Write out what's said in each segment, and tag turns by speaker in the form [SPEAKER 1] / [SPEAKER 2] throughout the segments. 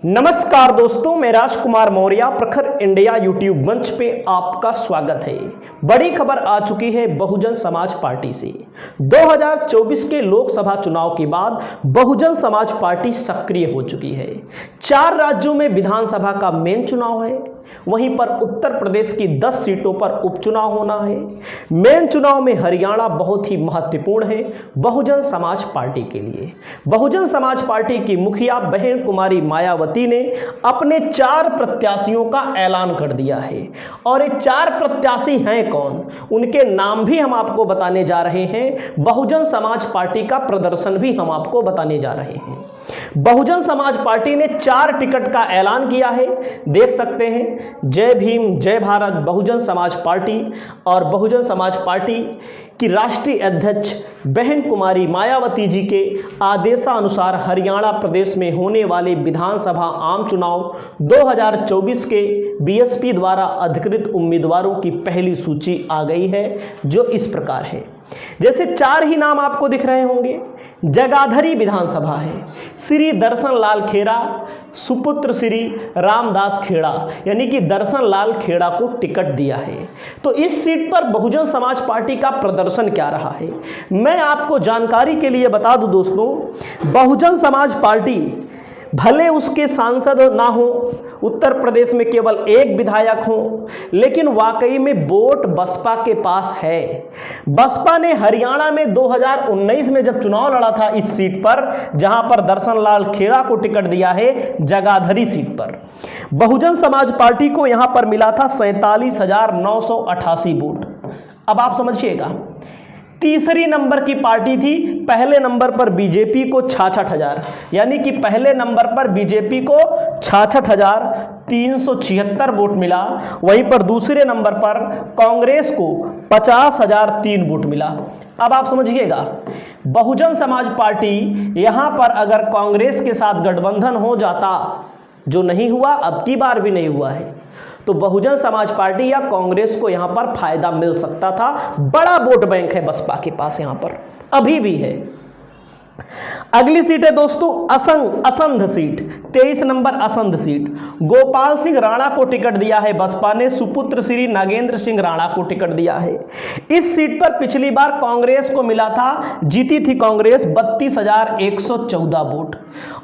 [SPEAKER 1] नमस्कार दोस्तों, मैं राजकुमार मौर्य प्रखर इंडिया यूट्यूब मंच पे आपका स्वागत है। बड़ी खबर आ चुकी है बहुजन समाज पार्टी से। 2024 के लोकसभा चुनाव के बाद बहुजन समाज पार्टी सक्रिय हो चुकी है। 4 राज्यों में विधानसभा का मेन चुनाव है, वहीं पर उत्तर प्रदेश की 10 सीटों पर उपचुनाव होना है। मेन चुनाव में हरियाणा बहुत ही महत्वपूर्ण है बहुजन समाज पार्टी के लिए। बहुजन समाज पार्टी की मुखिया बहन कुमारी मायावती ने अपने 4 प्रत्याशियों का ऐलान कर दिया है। और ये 4 प्रत्याशी हैं कौन, उनके नाम भी हम आपको बताने जा रहे हैं। बहुजन समाज पार्टी का प्रदर्शन भी हम आपको बताने जा रहे हैं। बहुजन समाज पार्टी ने 4 टिकट का ऐलान किया है, देख सकते हैं। जय भीम जय भारत बहुजन समाज पार्टी और बहुजन समाज पार्टी की राष्ट्रीय अध्यक्ष बहन कुमारी मायावती जी के आदेशानुसार हरियाणा प्रदेश में होने वाले विधानसभा आम चुनाव 2024 के बीएसपी द्वारा अधिकृत उम्मीदवारों की पहली सूची आ गई है, जो इस प्रकार है। जैसे 4 ही नाम आपको दिख रहे होंगे। जगाधरी विधानसभा है, श्री दर्शन लाल खेड़ा सुपुत्र श्री रामदास खेड़ा, यानी कि दर्शन लाल खेड़ा को टिकट दिया है। तो इस सीट पर बहुजन समाज पार्टी का प्रदर्शन क्या रहा है, मैं आपको जानकारी के लिए बता दूं दोस्तों। बहुजन समाज पार्टी भले उसके सांसद ना हो, उत्तर प्रदेश में केवल 1 विधायक हो, लेकिन वाकई में वोट बसपा के पास है। बसपा ने हरियाणा में 2019 में जब चुनाव लड़ा था इस सीट पर, जहां पर दर्शन लाल खेड़ा को टिकट दिया है जगाधरी सीट पर, बहुजन समाज पार्टी को यहां पर मिला था 47,988 वोट। अब आप समझिएगा, तीसरी नंबर की पार्टी थी। पहले नंबर पर बीजेपी को 66,000, यानी कि पहले नंबर पर बीजेपी को 66,376 वोट मिला। वहीं पर दूसरे नंबर पर कांग्रेस को 50,003 वोट मिला। अब आप समझिएगा, बहुजन समाज पार्टी यहां पर अगर कांग्रेस के साथ गठबंधन हो जाता, जो नहीं हुआ, अब की बार भी नहीं हुआ है, तो बहुजन समाज पार्टी या कांग्रेस को यहां पर फायदा मिल सकता था। बड़ा वोट बैंक है बसपा के पास, यहां पर अभी भी है। अगली सीट है दोस्तों Assandh seat, 23 number Assandh seat. Gopal Singh Rana को टिकट दिया है बसपा ने, सुपुत्र श्री नागेंद्र सिंह राणा को टिकट दिया है। इस सीट पर पिछली बार कांग्रेस को मिला था, जीती थी कांग्रेस 32,114 वोट,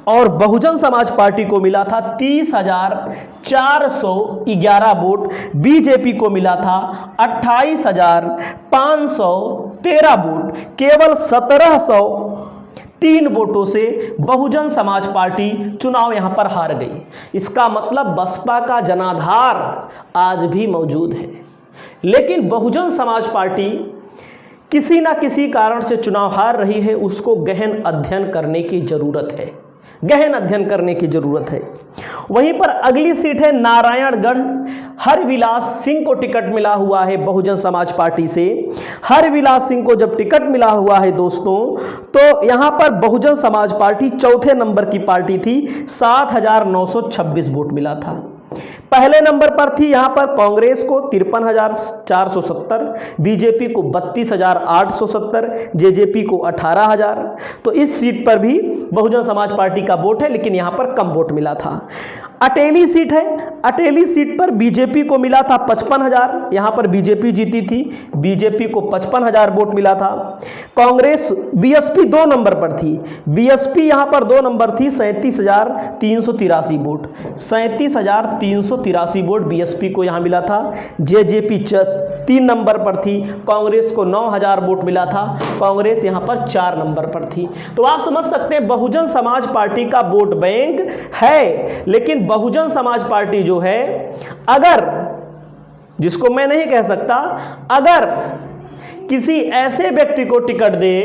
[SPEAKER 1] और बहुजन समाज पार्टी को मिला था 30,411 वोट। बीजेपी को मिला था 28,513 वोट। केवल 1,703 वोटों से बहुजन समाज पार्टी चुनाव यहां पर हार गई। इसका मतलब बसपा का जनाधार आज भी मौजूद है, लेकिन बहुजन समाज पार्टी किसी ना किसी कारण से चुनाव हार रही है। उसको गहन अध्ययन करने की जरूरत है, गहन अध्ययन करने की जरूरत है। वहीं पर अगली सीट है नारायणगढ़। हरविलास सिंह को टिकट मिला हुआ है बहुजन समाज पार्टी से। हरविलास सिंह को जब टिकट मिला हुआ है दोस्तों, तो यहां पर बहुजन समाज पार्टी चौथे नंबर की पार्टी थी, 7,926 वोट मिला था। पहले नंबर पर थी यहां पर कांग्रेस को 53,470, बीजेपी को 32,870, जेजेपी को 18,000। तो इस सीट पर भी बहुजन समाज पार्टी का वोट है, लेकिन यहां पर कम वोट मिला था। अटेली सीट है, अटेली सीट पर बीजेपी को मिला था 55,000, यहां पर बीजेपी जीती थी, बीजेपी को 55,000 वोट मिला था। कांग्रेस बीएसपी 2 नंबर पर थी, बीएसपी यहां पर 2 नंबर थी, 37,383 वोट, 37,383 वोट बीएसपी को यहां मिला था। जेजेपी 3 नंबर पर थी, कांग्रेस को 9,000 वोट मिला था, कांग्रेस यहां पर 4 नंबर पर थी। तो आप समझ सकते हैं बहुजन समाज पार्टी का वोट बैंक है, लेकिन बहुजन समाज पार्टी जो है, अगर, जिसको मैं नहीं कह सकता, अगर किसी ऐसे व्यक्ति को टिकट दे,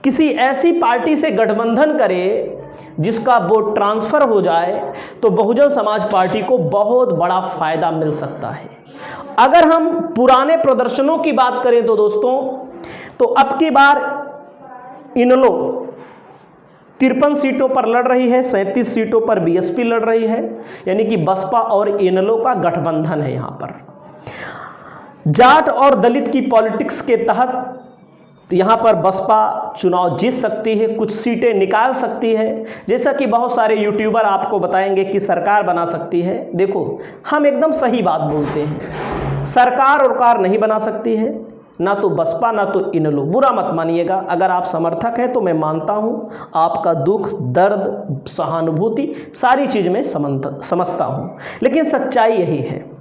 [SPEAKER 1] किसी ऐसी पार्टी से गठबंधन करे जिसका वोट ट्रांसफर हो जाए, तो बहुजन समाज पार्टी को बहुत बड़ा फायदा मिल सकता है। अगर हम पुराने प्रदर्शनों की बात करें तो दोस्तों, तो अब की बार इनलो 53 सीटों पर लड़ रही है, 37 सीटों पर बीएसपी लड़ रही है, यानी कि बसपा और इनलो का गठबंधन है। यहां पर जाट और दलित की पॉलिटिक्स के तहत यहाँ पर बसपा चुनाव जीत सकती है, कुछ सीटें निकाल सकती है, जैसा कि बहुत सारे यूट्यूबर आपको बताएंगे कि सरकार बना सकती है। देखो, हम एकदम सही बात बोलते हैं, सरकार और कार नहीं बना सकती है, ना तो बसपा ना तो इन लोग। बुरा मत मानिएगा, अगर आप समर्थक हैं तो मैं मानता हूँ आपका दुख, दर्द, सहानुभूति सारी चीज़ में समझता हूँ, लेकिन सच्चाई यही है,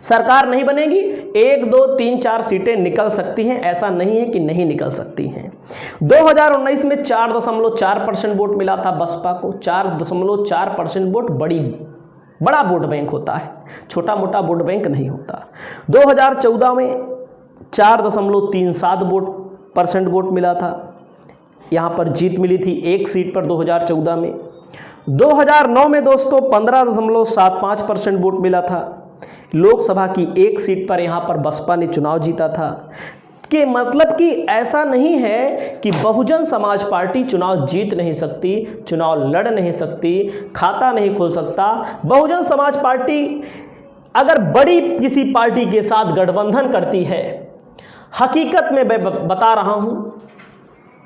[SPEAKER 1] सरकार नहीं बनेगी, 1, 2, 3, 4 सीटें निकल सकती हैं, ऐसा नहीं है कि नहीं निकल सकती हैं। 2019 में 4.4% वोट मिला था बसपा को। 4.4% वोट बड़ा वोट बैंक होता है, छोटा मोटा वोट बैंक नहीं होता। 2014 में 4.37% वोट मिला था, यहाँ पर जीत मिली थी 1 सीट पर 2014 में। 2009 में दोस्तों 15.75% वोट मिला था, लोकसभा की 1 सीट पर यहाँ पर बसपा ने चुनाव जीता था। कि मतलब कि ऐसा नहीं है कि बहुजन समाज पार्टी चुनाव जीत नहीं सकती, चुनाव लड़ नहीं सकती, खाता नहीं खोल सकता। बहुजन समाज पार्टी अगर बड़ी किसी पार्टी के साथ गठबंधन करती है, हकीकत में मैं बता रहा हूँ,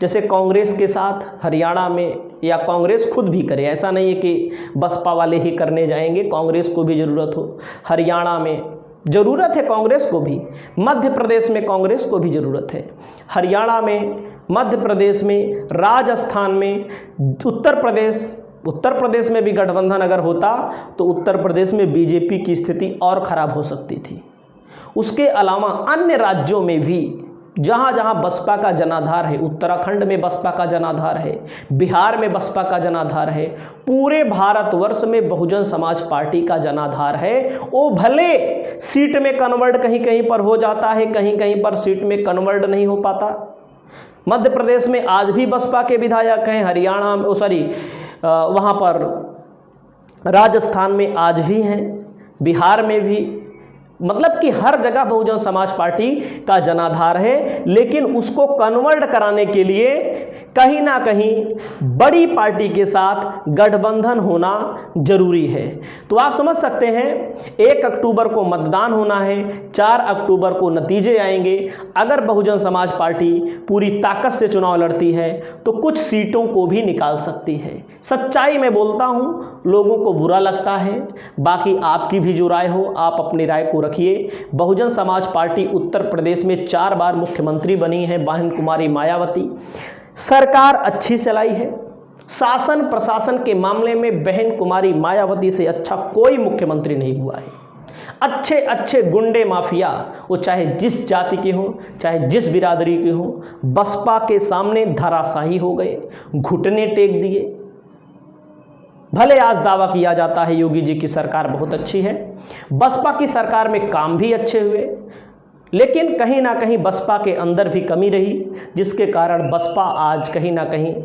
[SPEAKER 1] जैसे कांग्रेस के साथ हरियाणा में, या कांग्रेस खुद भी करे, ऐसा नहीं है कि बसपा वाले ही करने जाएंगे, कांग्रेस को भी ज़रूरत हो, हरियाणा में ज़रूरत है कांग्रेस को भी, मध्य प्रदेश में कांग्रेस को भी ज़रूरत है, हरियाणा में, मध्य प्रदेश में, राजस्थान में, उत्तर प्रदेश में भी गठबंधन अगर होता तो उत्तर प्रदेश में बीजेपी की स्थिति और ख़राब हो सकती थी। उसके अलावा अन्य राज्यों में भी जहाँ जहाँ बसपा का जनाधार है, उत्तराखंड में बसपा का जनाधार है, बिहार में बसपा का जनाधार है, पूरे भारतवर्ष में बहुजन समाज पार्टी का जनाधार है। वो भले सीट में कन्वर्ट कहीं कहीं पर हो जाता है, कहीं कहीं पर सीट में कन्वर्ट नहीं हो पाता। मध्य प्रदेश में आज भी बसपा के विधायक हैं, हरियाणा में वहाँ पर राजस्थान में आज भी हैं, बिहार में भी, मतलब कि हर जगह बहुजन समाज पार्टी का जनाधार है। लेकिन उसको कन्वर्ट कराने के लिए कहीं ना कहीं बड़ी पार्टी के साथ गठबंधन होना जरूरी है। तो आप समझ सकते हैं 1 अक्टूबर को मतदान होना है, 4 अक्टूबर को नतीजे आएंगे। अगर बहुजन समाज पार्टी पूरी ताकत से चुनाव लड़ती है तो कुछ सीटों को भी निकाल सकती है। सच्चाई में बोलता हूँ, लोगों को बुरा लगता है, बाकी आपकी भी जो राय हो आप अपनी राय को रखिए। बहुजन समाज पार्टी उत्तर प्रदेश में 4 बार मुख्यमंत्री बनी है, बहन कुमारी मायावती। सरकार अच्छी चलाई है, शासन प्रशासन के मामले में बहन कुमारी मायावती से अच्छा कोई मुख्यमंत्री नहीं हुआ है। अच्छे अच्छे गुंडे माफिया, वो चाहे जिस जाति के हों, चाहे जिस बिरादरी के हों, बसपा के सामने धराशायी हो गए, घुटने टेक दिए। भले आज दावा किया जाता है योगी जी की सरकार बहुत अच्छी है, बसपा की सरकार में काम भी अच्छे हुए, लेकिन कहीं ना कहीं बसपा के अंदर भी कमी रही, जिसके कारण बसपा आज कहीं ना कहीं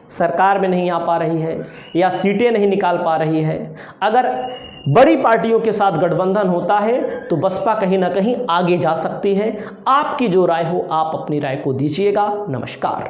[SPEAKER 1] सरकार में नहीं आ पा रही है या सीटें नहीं निकाल पा रही है। अगर बड़ी पार्टियों के साथ गठबंधन होता है तो बसपा कहीं ना कहीं आगे जा सकती है। आपकी जो राय हो आप अपनी राय को दीजिएगा। नमस्कार।